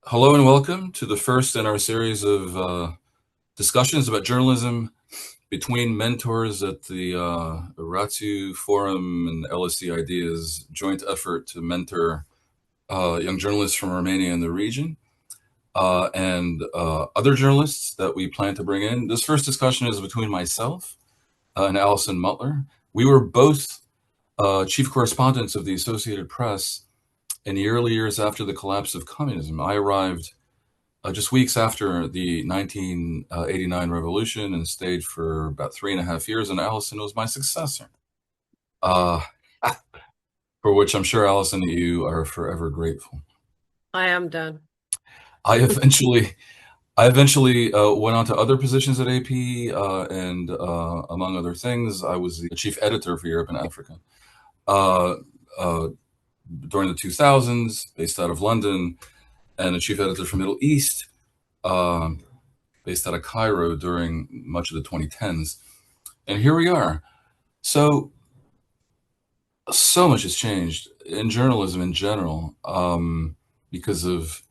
Hello and welcome to the first in our series of discussions about journalism between mentors at the Ratiu Forum and LSE Ideas joint effort to mentor young journalists from Romania and the region and other journalists that we plan to bring in. This first discussion is between myself and Alison Mutler. We were both chief correspondents of the Associated Press in the early years after the collapse of communism. I arrived just weeks after the 1989 revolution and stayed for about 3.5 years, and Alison was my successor, uh, for which I'm sure, Alison, you are forever grateful. I am done. I eventually, I eventually went on to other positions at AP, and among other things, I was the chief editor for Europe and Africa. Uh, uh, During the 2000s, based out of London, and the chief editor for Middle East, um, based out of Cairo during much of the 2010s. And here we are. So much has changed in journalism in general because of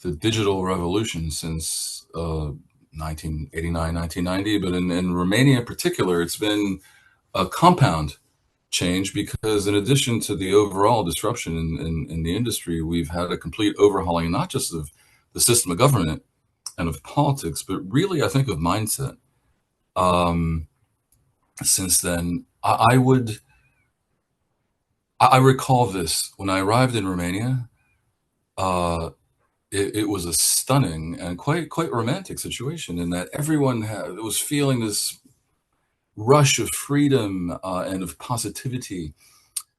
the digital revolution since 1989, 1990. But in Romania in particular, it's been a compound change because in addition to the overall disruption in the industry, we've had a complete overhauling, not just of the system of government and of politics, but really, I think, of mindset. Um, since then, I recall this when I arrived in Romania. Uh, it was a stunning and quite romantic situation in that everyone was feeling this rush of freedom and of positivity,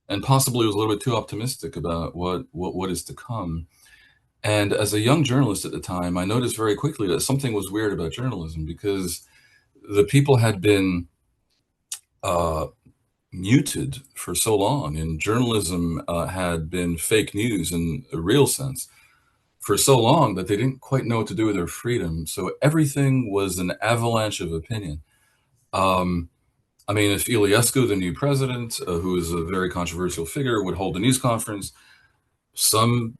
and possibly was a little bit too optimistic about what is to come. And as a young journalist at the time, I noticed very quickly that something was weird about journalism because the people had been uh, muted for so long, and journalism had been fake news in a real sense for so long that they didn't quite know what to do with their freedom. So everything was an avalanche of opinion. Um, I mean, if Iliescu, the new president, who is a very controversial figure, would hold a news conference, some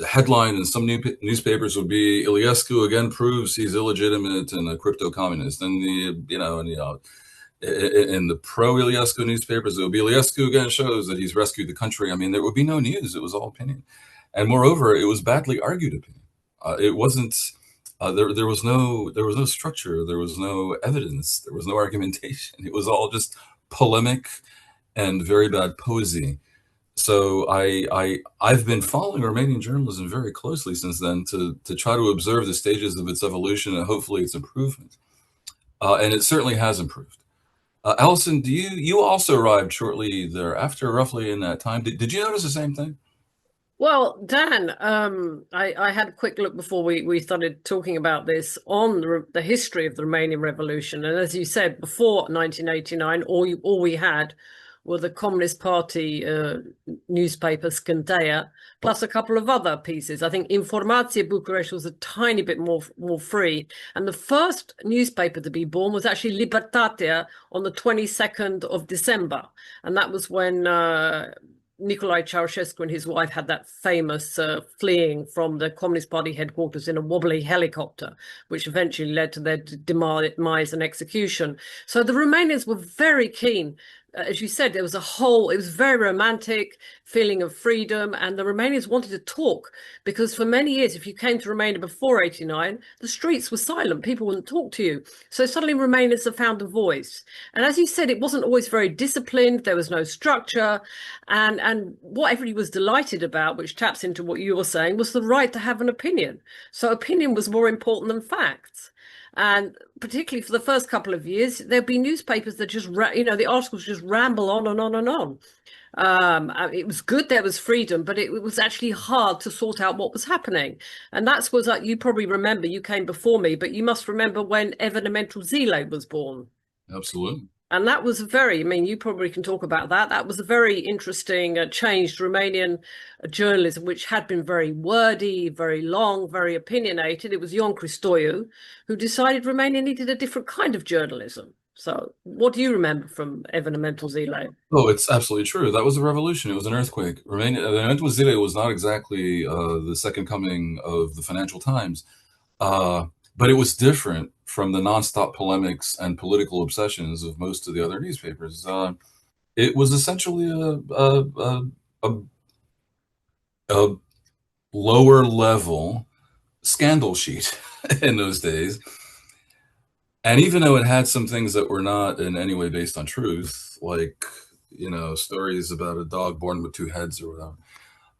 headline in some newspapers would be Iliescu again proves he's illegitimate and a crypto communist. And in the pro Iliescu newspapers, it would be Iliescu again shows that he's rescued the country. I mean, there would be no news. It was all opinion. And moreover, it was badly argued opinion. It wasn't. There was no structure. There was no evidence. There was no argumentation. It was all just polemic and very bad poesy. So I've been following Romanian journalism very closely since then to try to observe the stages of its evolution and hopefully its improvement. And it certainly has improved. Alison, do you also arrived shortly thereafter, roughly in that time? Did you notice the same thing? Well, Dan, I had a quick look before we started talking about this on the history of the Romanian Revolution. And as you said, before 1989, all we had were the Communist Party newspaper Scânteia, plus a couple of other pieces. I think Informație Bucharest was a tiny bit more free. And the first newspaper to be born was actually Libertatea on the 22nd of December. And that was when Nicolae Ceausescu and his wife had that famous fleeing from the Communist Party headquarters in a wobbly helicopter, which eventually led to their demise and execution. So the Romanians were very keen. As you said, it was very romantic feeling of freedom, and the Romanians wanted to talk because for many years, if you came to Romania before 89, the streets were silent. People wouldn't talk to you. So suddenly Romanians have found a voice. And as you said, it wasn't always very disciplined. There was no structure. And what everybody was delighted about, which taps into what you were saying, was the right to have an opinion. So opinion was more important than facts. And particularly for the first couple of years, there'd be newspapers that just, the articles just ramble on and on and on. It was good there was freedom, but it was actually hard to sort out what was happening. And that's was like, you probably remember, you came before me, but you must remember when Evenimentul Zilei was born. Absolutely. And that was I mean, you probably can talk about that. That was a very interesting change to Romanian journalism, which had been very wordy, very long, very opinionated. It was Ion Cristoiu who decided Romania needed a different kind of journalism. So what do you remember from Evenementul Zile? Oh, it's absolutely true. That was a revolution. It was an earthquake. Romania, the Ratiu Report was not exactly the second coming of the Financial Times, uh, but it was different from the nonstop polemics and political obsessions of most of the other newspapers. It was essentially a, a lower level scandal sheet in those days. And even though it had some things that were not in any way based on truth, like, stories about a dog born with two heads or whatever,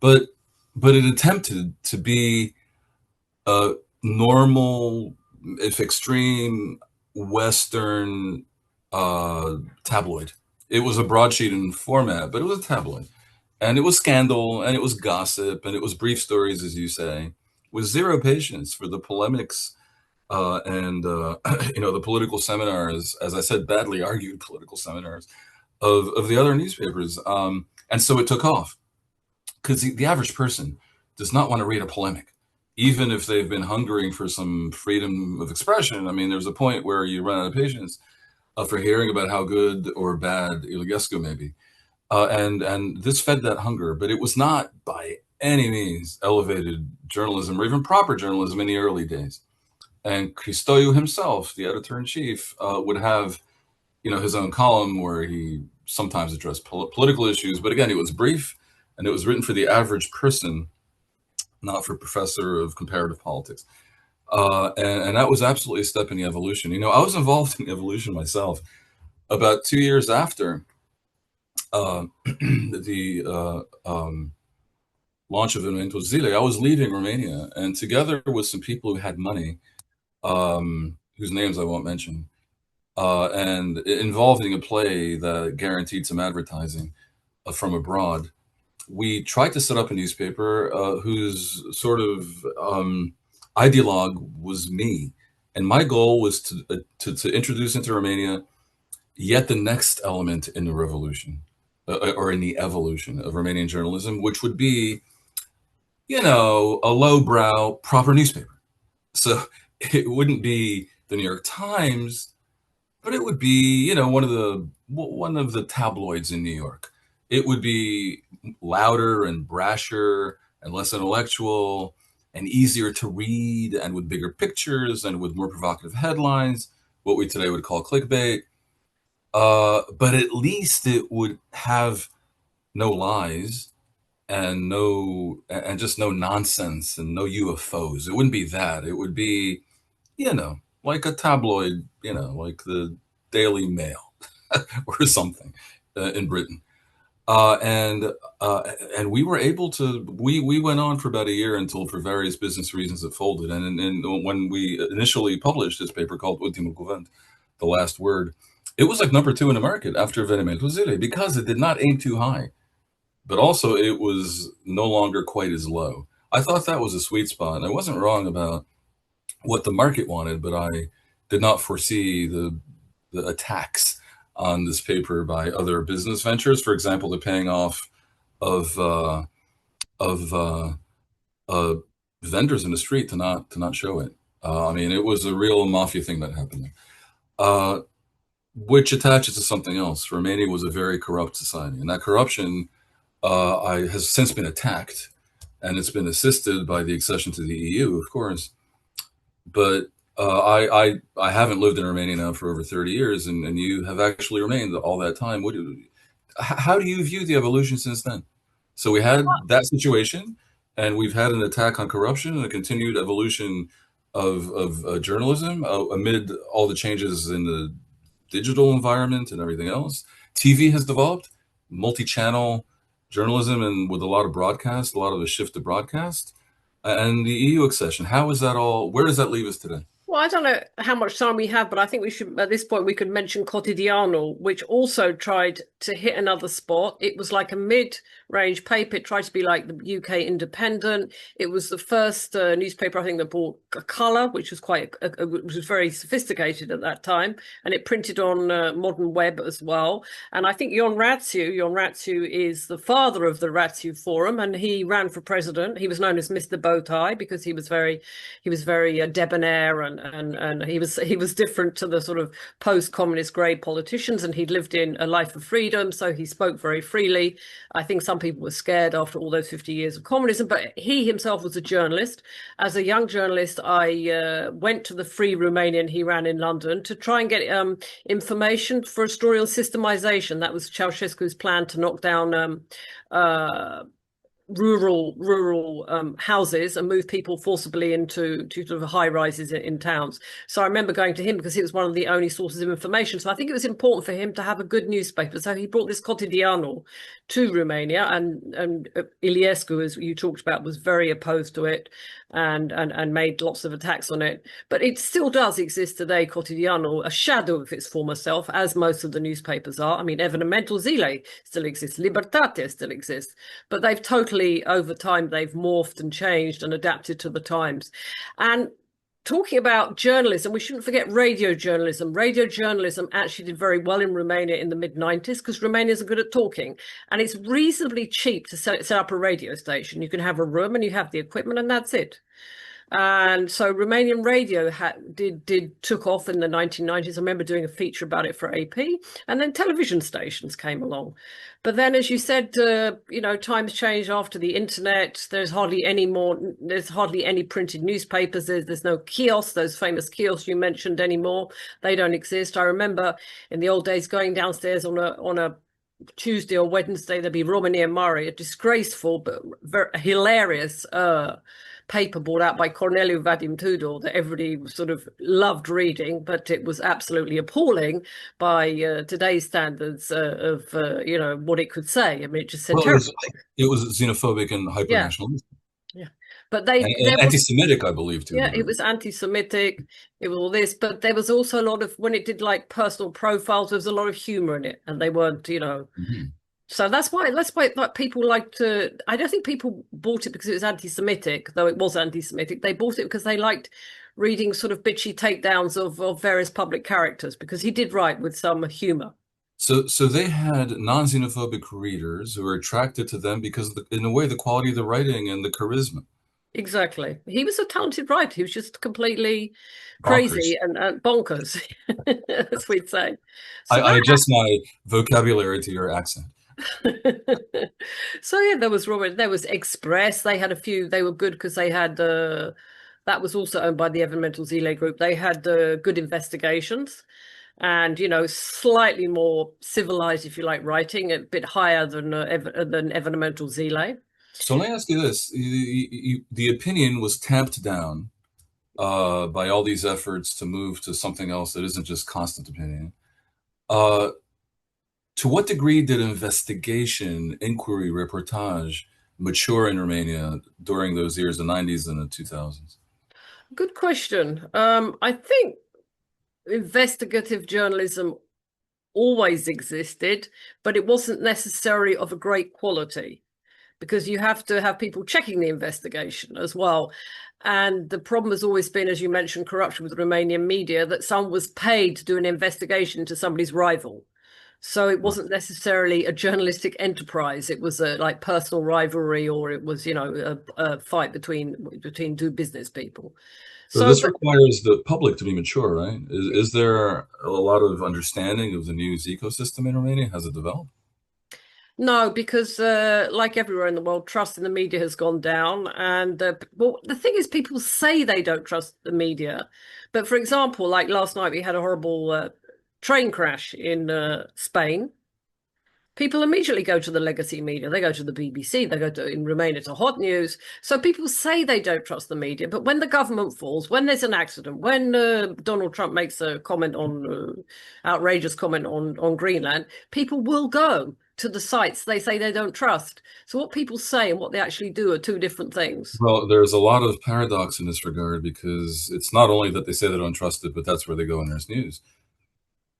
but it attempted to be a normal, if extreme, Western tabloid. It was a broadsheet in format, but it was a tabloid. And it was scandal, and it was gossip, and it was brief stories, as you say, with zero patience for the polemics and the political seminars, as I said, badly argued political seminars of the other newspapers. And so it took off because the average person does not want to read a polemic, even if they've been hungering for some freedom of expression. I mean, there's a point where you run out of patience for hearing about how good or bad Ceausescu may be. And this fed that hunger, but it was not by any means elevated journalism or even proper journalism in the early days. And Christoiu himself, the editor-in-chief, would have, his own column where he sometimes addressed political issues, but again, it was brief and it was written for the average person, not for a professor of comparative politics. And that was absolutely a step in the evolution. I was involved in evolution myself. About 2 years after the launch of Inventul Zile, I was leaving Romania, and together with some people who had money, whose names I won't mention, and involving a play that guaranteed some advertising from abroad, we tried to set up a newspaper whose sort of ideologue was me. And my goal was to introduce into Romania yet the next element in the revolution, or in the evolution of Romanian journalism, which would be, a lowbrow, proper newspaper. So it wouldn't be the New York Times, but it would be, one of the tabloids in New York. It would be louder and brasher and less intellectual and easier to read and with bigger pictures and with more provocative headlines, what we today would call clickbait. But at least it would have no lies and just no nonsense and no UFOs. It wouldn't be that. It would be, like a tabloid, like the Daily Mail or something in Britain. And we were able to. We went on for about a year until, for various business reasons, it folded. And when we initially published this paper called Ultimul Cuvânt, the last word, it was like number 2 in the market after Evenimentul Zilei because it did not aim too high, but also it was no longer quite as low. I thought that was a sweet spot, and I wasn't wrong about what the market wanted, but I did not foresee the attacks on this paper by other business ventures. For example, the paying off of of vendors in the street to not show it. I mean, it was a real mafia thing that happened there, which attaches to something else. Romania was a very corrupt society, and that corruption has since been attacked, and it's been assisted by the accession to the EU, of course. But I haven't lived in Romania now for over 30 years, and you have actually remained all that time. How do you view the evolution since then? So we had that situation, and we've had an attack on corruption and a continued evolution of journalism amid all the changes in the digital environment and everything else. TV has developed, multi-channel journalism, and with a lot of broadcast, a lot of a shift to broadcast, and the EU accession. How is that all? Where does that leave us today? Well, I don't know how much time we have, but I think we should, at this point, we could mention Cotidiano, which also tried to hit another spot. It was like a mid-range paper. It tried to be like the UK Independent. It was the first newspaper, I think, that bought a colour, which was which was very sophisticated at that time, and it printed on modern web as well. And I think Jon Ratiu is the father of the Ratiu Forum, and he ran for president. He was known as Mr. Bowtie because he was very debonair, and he was different to the sort of post-communist grey politicians, and he'd lived in a life of freedom, so he spoke very freely. I think some people were scared after all those 50 years of communism, but he himself was a journalist. As a young journalist, I went to the Free Romanian he ran in London to try and get information for a story on systemization. That was Ceausescu's plan to knock down rural houses and move people forcibly into sort of high rises in towns. So I remember going to him because it was one of the only sources of information. So I think it was important for him to have a good newspaper. So he brought this Cotidiano to Romania, and Iliescu, as you talked about, was very opposed to it and made lots of attacks on it. But it still does exist today, Cotidiano, a shadow of its former self, as most of the newspapers are. I mean, Evenimentul Zilei still exists, Libertate still exists, but they've totally, over time, they've morphed and changed and adapted to the times. And talking about journalism, we shouldn't forget radio journalism. Radio journalism actually did very well in Romania in the mid-90s because Romanians are good at talking. And it's reasonably cheap to set up a radio station. You can have a room and you have the equipment, and that's it. And so Romanian radio took off in the 1990s. I remember doing a feature about it for AP, and then television stations came along. But then, as you said, times changed after the internet. There's hardly any printed newspapers. There's no kiosks, those famous kiosks you mentioned anymore. They don't exist. I remember in the old days going downstairs on a Tuesday or Wednesday, there'd be Romania Mare, a disgraceful but very hilarious paper brought out by Corneliu Vadim Tudor that everybody sort of loved reading, but it was absolutely appalling by today's standards of what it could say. I mean, it just said terrible things. It was xenophobic and Yeah, hyper-nationalist. yeah. But And anti-Semitic, I believe, too. yeah, it was anti-Semitic. It was all this, but there was also a lot of, when it did like personal profiles, there was a lot of humor in it, and they weren't, Mhm. So that's why like people like to. I don't think people bought it because it was anti-Semitic, though it was anti-Semitic. They bought it because they liked reading sort of bitchy takedowns of various public characters, because he did write with some humor. So they had non-xenophobic readers who were attracted to them because, in a way, the quality of the writing and the charisma. Exactly. He was a talented writer. He was just completely Bonkers. crazy and bonkers, as we'd say. So I that adjust my vocabulary to your accent. So yeah, there was Robert, there was Express. They had a few, they were good because they had that was also owned by the Evenimental Zile group. They had good investigations and slightly more civilized, if you like, writing, a bit higher than Evenimental Zile. So let me ask you this. The opinion was tamped down by all these efforts to move to something else that isn't just constant opinion. Uh, to what degree did investigation, inquiry, reportage mature in Romania during those years, the 90s and the 2000s? Good question. I think investigative journalism always existed, but it wasn't necessarily of a great quality, because you have to have people checking the investigation as well. And the problem has always been, as you mentioned, corruption with the Romanian media, that someone was paid to do an investigation into somebody's rival. So it wasn't necessarily a journalistic enterprise. It was a like personal rivalry, or it was, a fight between two business people. So So, this but requires the public to be mature, right? Is there a lot of understanding of the news ecosystem in Romania? Has it developed? no, because like everywhere in the world, trust in the media has gone down. And well, the thing is, people say they don't trust the media. But for example, like last night, we had a horrible train crash in Spain. People immediately go to the legacy media. They go to the BBC. They go to, in Romania, to Hot News. So people say they don't trust the media. But when the government falls, when there's an accident, when Donald Trump makes a comment outrageous comment on Greenland, people will go to the sites they say they don't trust. So what people say and what they actually do are two different things. Well, there's a lot of paradox in this regard because it's not only that they say they don't trust it, but that's where they go when there's news.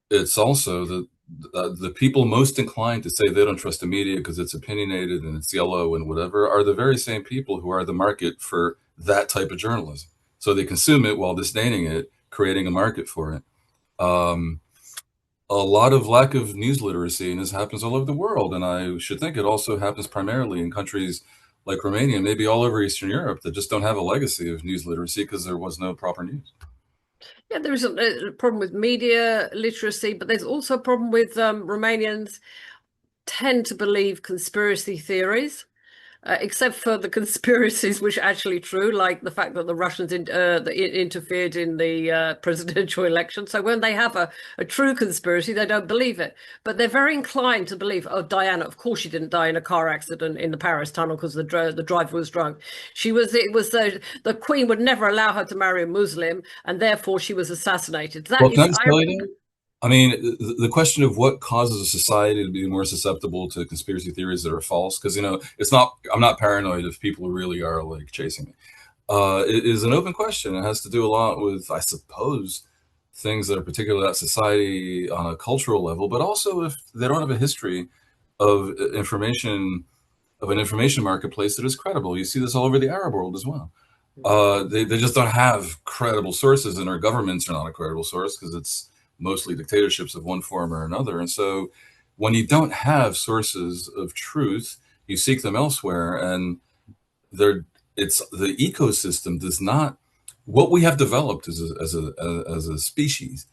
It's also that the people most inclined to say they don't trust the media because it's opinionated and it's yellow and whatever are the very same people who are the market for that type of journalism. So they consume it while disdaining it, creating a market for it. Um, a lot of lack of news literacy, and this happens all over the world. And I should think it also happens primarily in countries like Romania, maybe all over Eastern Europe, that just don't have a legacy of news literacy because there was no proper news. Yeah, there is a problem with media literacy, but there's also a problem with Romanians tend to believe conspiracy theories. Except for the conspiracies which are actually true, like the fact that the Russians interfered in the presidential election. So when they have a true conspiracy, they don't believe it. But they're very inclined to believe, oh, Diana, of course she didn't die in a car accident in the Paris tunnel because the driver was drunk. The Queen would never allow her to marry a Muslim, and therefore she was assassinated. That Well, can is, I just I tell read. you, I mean, the question of what causes a society to be more susceptible to conspiracy theories that are false, because, it's not, I'm not paranoid if people really are like chasing me. It is an open question. It has to do a lot with, I suppose, things that are particular to that society on a cultural level, but also if they don't have a history of an information marketplace that is credible. You see this all over the Arab world as well. They just don't have credible sources, and our governments are not a credible source because it's mostly dictatorships of one form or another. And so when you don't have sources of truth, you seek them elsewhere, and they're it's the ecosystem does not what we have developed as a species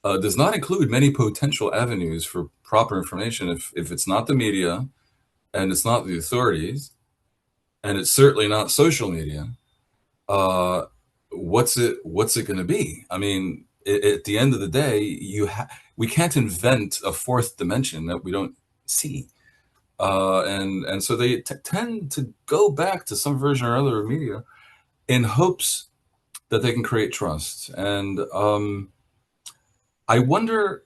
does not include many potential avenues for proper information if it's not the media and it's not the authorities and it's certainly not social media. uh, what's it going to be? I mean, at the end of the day, we can't invent a fourth dimension that we don't see, and so they tend to go back to some version or other of media in hopes that they can create trust. And I wonder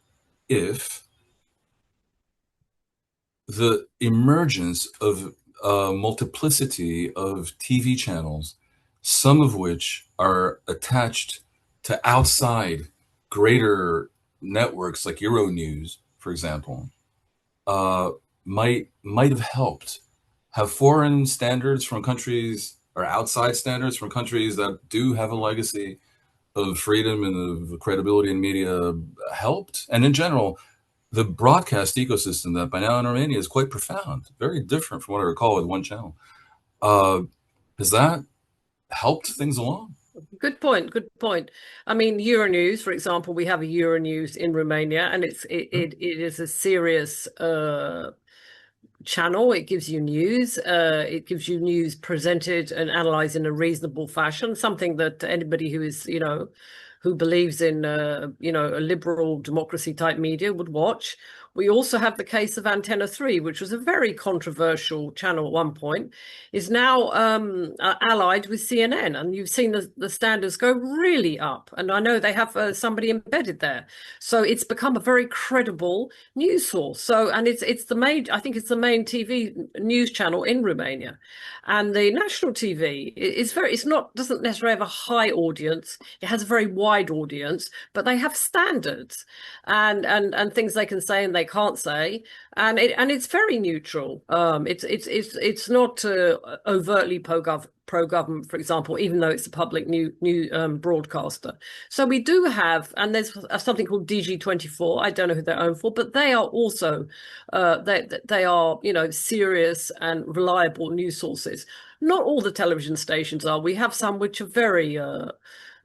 if the emergence of a multiplicity of TV channels, some of which are attached to outside greater networks like Euronews, for example, uh, might have helped have foreign standards from countries or outside standards from countries that do have a legacy of freedom and of credibility in media helped. And in general, the broadcast ecosystem that by now in Romania is quite profound, very different from what I recall with one channel. Uh, has that helped things along? Good point. Good point. I mean, Euronews, for example, we have a Euronews in Romania, and it is a serious channel. It gives you news. It gives you news presented and analyzed in a reasonable fashion, something that anybody who is, who believes in, a liberal democracy type media would watch. We also have the case of Antenna 3, which was a very controversial channel at one point, is now allied with CNN. And you've seen the standards go really up. And I know they have somebody embedded there. So it's become a very credible news source. So, and it's the main, I think it's the main TV news channel in Romania. And the national TV doesn't necessarily have a high audience. It has a very wide audience, but they have standards and things they can say and they can't say, and it's very neutral. It's not overtly pro-government, for example, even though it's a public new broadcaster. So we do have, and there's something called DG24. I don't know who they're owned for, but they are also they are serious and reliable news sources. Not all the television stations are. We have some which are very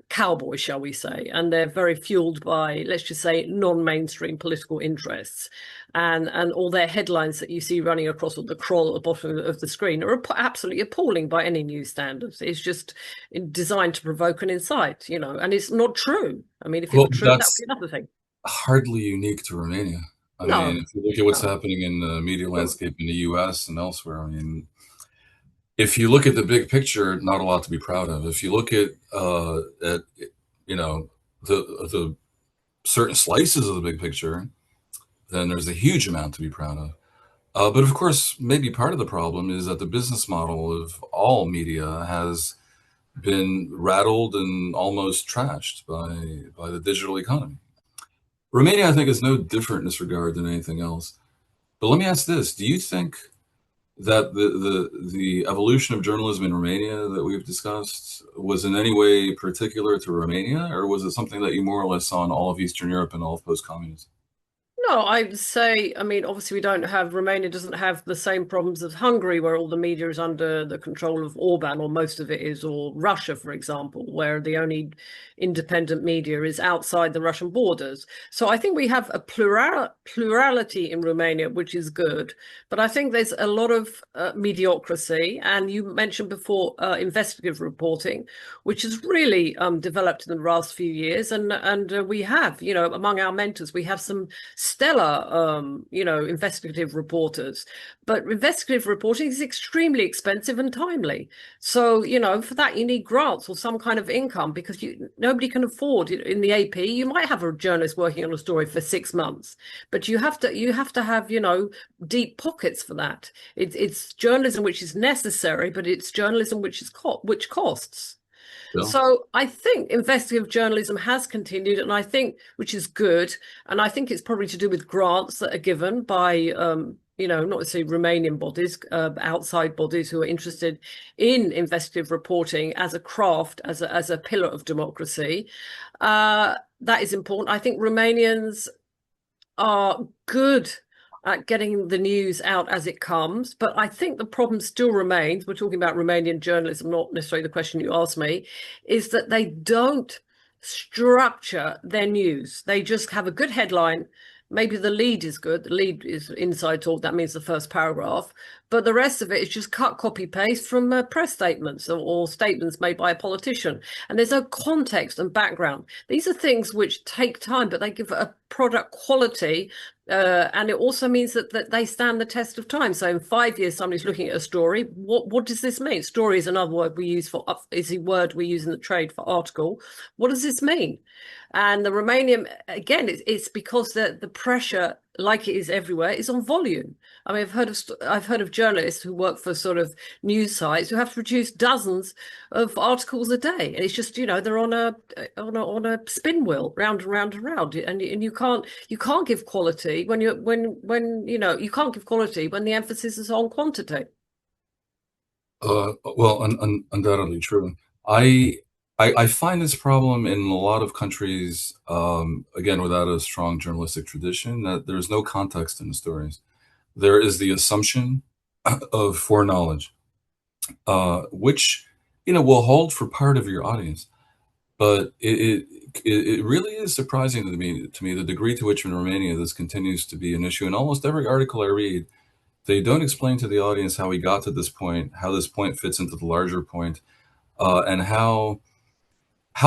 cowboy, shall we say, and they're very fueled by, let's just say, non-mainstream political interests, and all their headlines that you see running across the crawl at the bottom of the screen are absolutely appalling by any news standards. It's just designed to provoke and incite, and it's not true. I mean, if it Well, were true, that would that's be another thing. hardly unique to Romania. I mean, No, if you look at what's no. happening in the media landscape in the U.S. and elsewhere, I mean, if you look at the big picture, not a lot to be proud of. If you look at the certain slices of the big picture, then there's a huge amount to be proud of. But of course, maybe part of the problem is that the business model of all media has been rattled and almost trashed by the digital economy. Romania, I think, is no different in this regard than anything else. But let me ask this: do you think that the evolution of journalism in Romania that we've discussed was in any way particular to Romania, or was it something that you more or less saw in all of Eastern Europe and all of post-communism? No, I would say, I mean, obviously we don't have, Romania doesn't have the same problems as Hungary, where all the media is under the control of Orban, or most of it is, or Russia, for example, where the only independent media is outside the Russian borders. So I think we have a plurality in Romania, which is good. But I think there's a lot of mediocrity. And you mentioned before investigative reporting, which has really developed in the last few years. And we have, you know, among our mentors, we have some stellar, you know, investigative reporters. But investigative reporting is extremely expensive and timely. So, you know, for that, you need grants or some kind of income, because nobody can afford in the AP. You might have a journalist working on a story for 6 months, but you have to have, you know, deep pockets for that. It's journalism which is necessary, but it's journalism which costs. Bill? So I think investigative journalism has continued, and I think, which is good, and I think it's probably to do with grants that are given by, you know, not necessarily Romanian bodies, outside bodies who are interested in investigative reporting as a craft, as a pillar of democracy. That is important. I think Romanians are good at getting the news out as it comes, but I think the problem still remains. We're talking about Romanian journalism, not necessarily the question you asked me, is that they don't structure their news. They just have a good headline. Maybe the lead is good. The lead is inside talk. That means the first paragraph. But the rest of it is just cut, copy, paste from press statements or statements made by a politician. And there's no context and background. These are things which take time, but they give a product quality. And it also means that they stand the test of time. So in 5 years, somebody's looking at a story. What does this mean? Story is another word we use is a word we use in the trade for article. What does this mean? And the Romanian, again, it's because the pressure, like it is everywhere, is on volume. I mean, I've heard of journalists who work for sort of news sites who have to produce dozens of articles a day, and it's just, you know, they're on a spin wheel, round and round and round, and you can't give quality when you know, you can't give quality when the emphasis is on quantity. Well, undoubtedly true. I, I find this problem in a lot of countries, again, without a strong journalistic tradition, that there's no context in the stories. There is the assumption of foreknowledge, which, you know, will hold for part of your audience. But it really is surprising to me the degree to which in Romania this continues to be an issue. In almost every article I read, they don't explain to the audience how we got to this point, how this point fits into the larger point, and how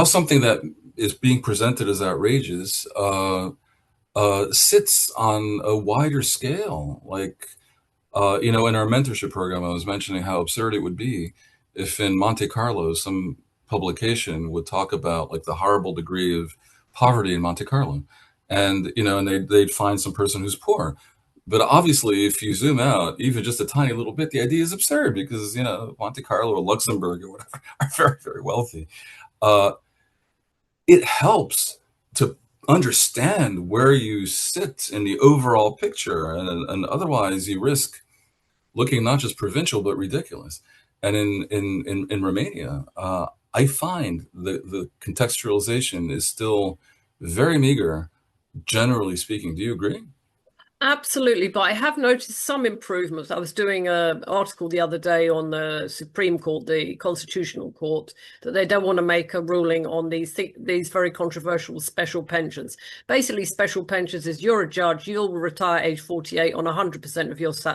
something that is being presented as outrageous sits on a wider scale. Like, you know, in our mentorship program, I was mentioning how absurd it would be if in Monte Carlo some publication would talk about like the horrible degree of poverty in Monte Carlo, and you know, and they'd find some person who's poor. But obviously, if you zoom out even just a tiny little bit, the idea is absurd because, you know, Monte Carlo or Luxembourg or whatever are very, very wealthy. Uh, it helps to understand where you sit in the overall picture, and otherwise you risk looking not just provincial but ridiculous. And in Romania, I find the contextualization is still very meager, generally speaking. Do you agree? Absolutely, but I have noticed some improvements. I was doing an article the other day on the Supreme Court, the Constitutional Court, that they don't want to make a ruling on these very controversial special pensions. Basically, special pensions is you're a judge, you'll retire age 48 on 100%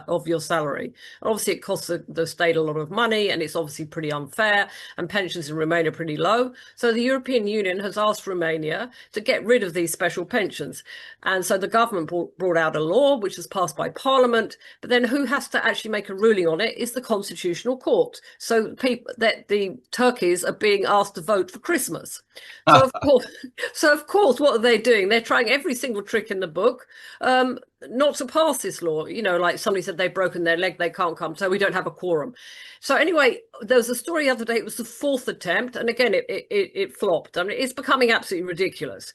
of your salary. And obviously, it costs the state a lot of money, and it's obviously pretty unfair. And pensions in Romania are pretty low. So the European Union has asked Romania to get rid of these special pensions, and so the government brought out a law which was passed by Parliament, but then who has to actually make a ruling on it is the Constitutional Court. So the turkeys are being asked to vote for Christmas. So of course, what are they doing? They're trying every single trick in the book not to pass this law. You know, like somebody said they've broken their leg, they can't come, so we don't have a quorum. So anyway, there was a story the other day. It was the fourth attempt, and again, it flopped. I mean, it's becoming absolutely ridiculous.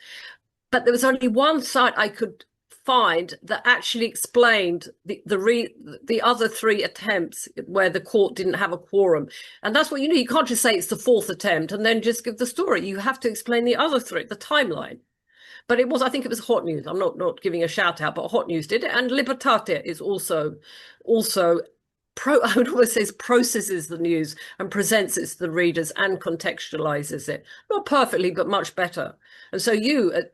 but there was only one site I could find that actually explained the other three attempts where the court didn't have a quorum. And that's what you need. You can't just say it's the fourth attempt and then just give the story. You have to explain the other three, the timeline. But I think it was Hot News. I'm not giving a shout out, but Hot News did it. And Libertate is also I would always say processes the news and presents it to the readers and contextualizes it. Not perfectly, but much better. And so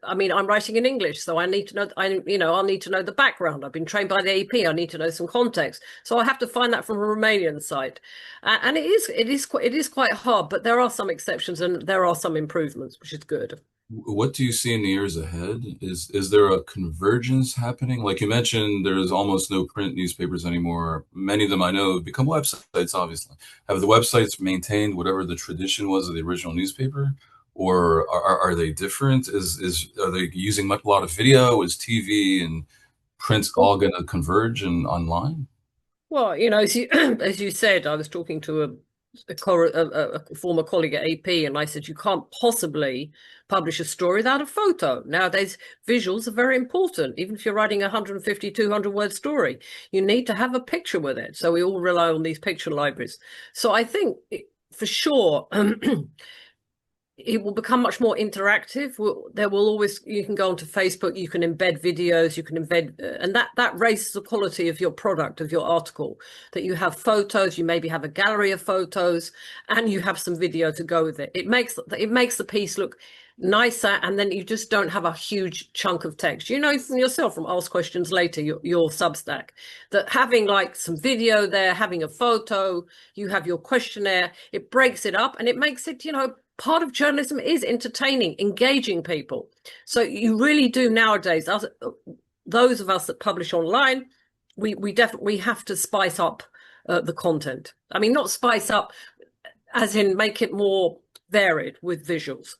I'm writing in English, so I need to know, I'll need to know the background. I've been trained by the AP. I need to know some context. So I have to find that from a Romanian site. And it is quite hard, but there are some exceptions and there are some improvements, which is good. What do you see in the years ahead? Is there a convergence happening? Like you mentioned, there's almost no print newspapers anymore. Many of them I know have become websites, obviously. Have the websites maintained whatever the tradition was of the original newspaper? Or are they different? Are they using a lot of video? Is TV and print all going to converge and online? Well, as you said, I was talking to a former colleague at AP, and I said, you can't possibly publish a story without a photo. Nowadays, visuals are very important. Even if you're writing a 150, 200-word story, you need to have a picture with it. So we all rely on these picture libraries. So I think for sure, it will become much more interactive. There will always, you can go onto Facebook, you can embed videos, you can embed, and that raises the quality of your product, of your article, that you have photos, you maybe have a gallery of photos, and you have some video to go with it. It makes the piece look nicer, and then you just don't have a huge chunk of text. You know from yourself, from Ask Questions Later, your Substack, that having like some video there, having a photo, you have your questionnaire, it breaks it up and it makes it, part of journalism is entertaining, engaging people. So you really do nowadays, those of us that publish online, we definitely have to spice up the content. I mean, not spice up as in make it more varied with visuals.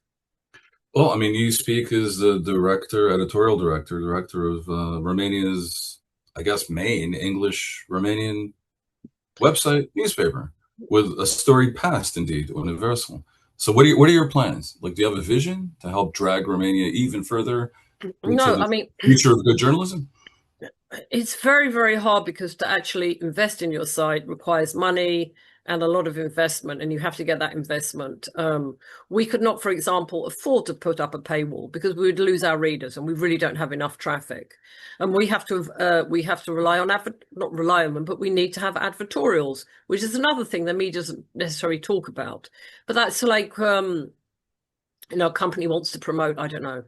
Well, I mean, you speak as the editorial director of Romania's, I guess, main English Romanian website newspaper with a storied past, indeed, universal. So what are your plans? Like, do you have a vision to help drag Romania even further into No, the I mean, future of good journalism? it's very, very hard because to actually invest in your site requires money and a lot of investment, and you have to get that investment. We could not, for example, afford to put up a paywall because we would lose our readers, and we really don't have enough traffic. And we have to rely on not rely on them, but we need to have advertorials, which is another thing the media doesn't necessarily talk about. But that's like, a company wants to promote, I don't know,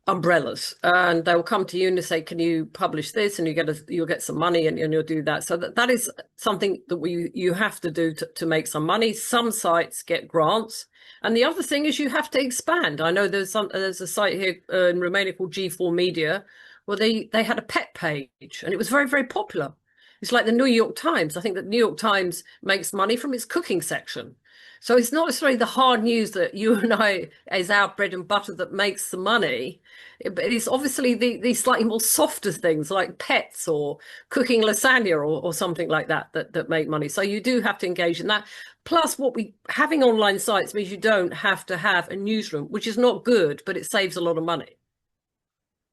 umbrellas, and they'll come to you and say, can you publish this, and you'll get some money, and you'll do that. So that is something that you have to do to make some money. Some sites get grants, and the other thing is you have to expand. I know there's a site here in Romania called G4 Media where they had a pet page, and it was very, very popular. It's like the New York Times. I think that New York Times makes money from its cooking section. So it's not necessarily the hard news that you and I is our bread and butter that makes the money, but it's obviously these slightly more softer things like pets or cooking lasagna or something like that make money. So you do have to engage in that. Plus, having online sites means you don't have to have a newsroom, which is not good, but it saves a lot of money.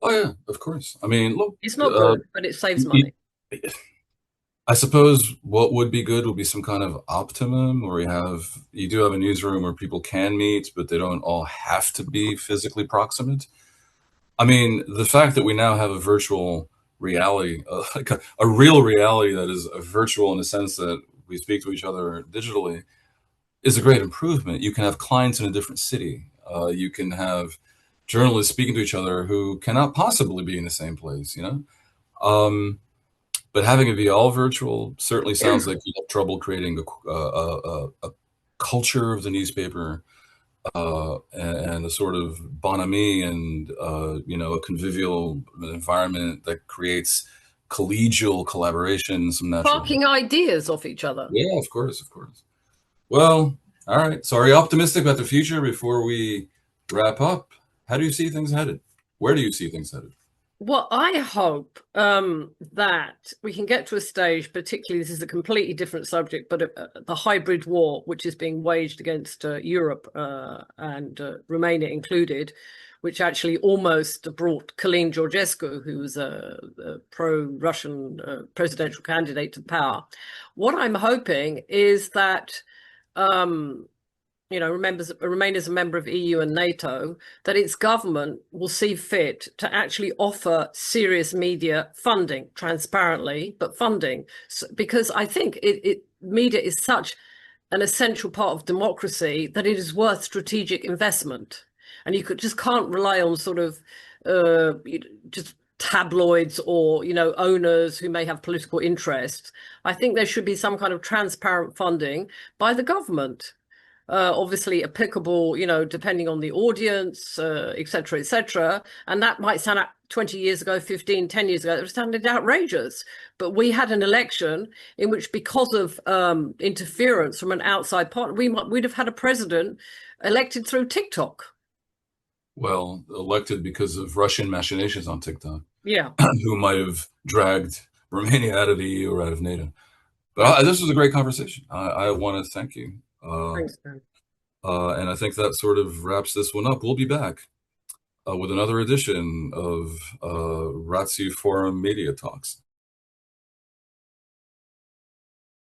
Oh yeah, of course. I mean, look, It's not good, but it saves money. I suppose what would be good would be some kind of optimum where you do have a newsroom where people can meet, but they don't all have to be physically proximate. I mean, the fact that we now have a virtual reality, like a real reality that is virtual in the sense that we speak to each other digitally, is a great improvement. You can have clients in a different city. You can have journalists speaking to each other who cannot possibly be in the same place, but having it be all virtual certainly sounds like you have trouble creating a culture of the newspaper and a sort of bonhomie and a convivial environment that creates collegial collaboration, some natural. Sparking ideas off each other. Yeah, of course, of course. Well, all right. So, are you optimistic about the future before we wrap up? How do you see things headed? Where do you see things headed? Well, I hope that we can get to a stage, particularly this is a completely different subject, but the hybrid war, which is being waged against Europe and Romania included, which actually almost brought Călin Georgescu, who was a pro-Russian presidential candidate, to power. What I'm hoping is that Romania is a member of EU and NATO, that its government will see fit to actually offer serious media funding, transparently, but funding. Because I think media is such an essential part of democracy that it is worth strategic investment. And you just can't rely on sort of just tabloids or, owners who may have political interests. I think there should be some kind of transparent funding by the government. Obviously applicable, depending on the audience, et cetera, et cetera. And that might sound 20 years ago, 15, 10 years ago, it sounded outrageous. But we had an election in which, because of interference from an outside partner, we'd have had a president elected through TikTok. Well, elected because of Russian machinations on TikTok. Yeah. Who might have dragged Romania out of the EU or out of NATO. But this was a great conversation. I want to thank you. Thanks, Ben. And I think that sort of wraps this one up. We'll be back with another edition of Ratiu Forum Media Talks.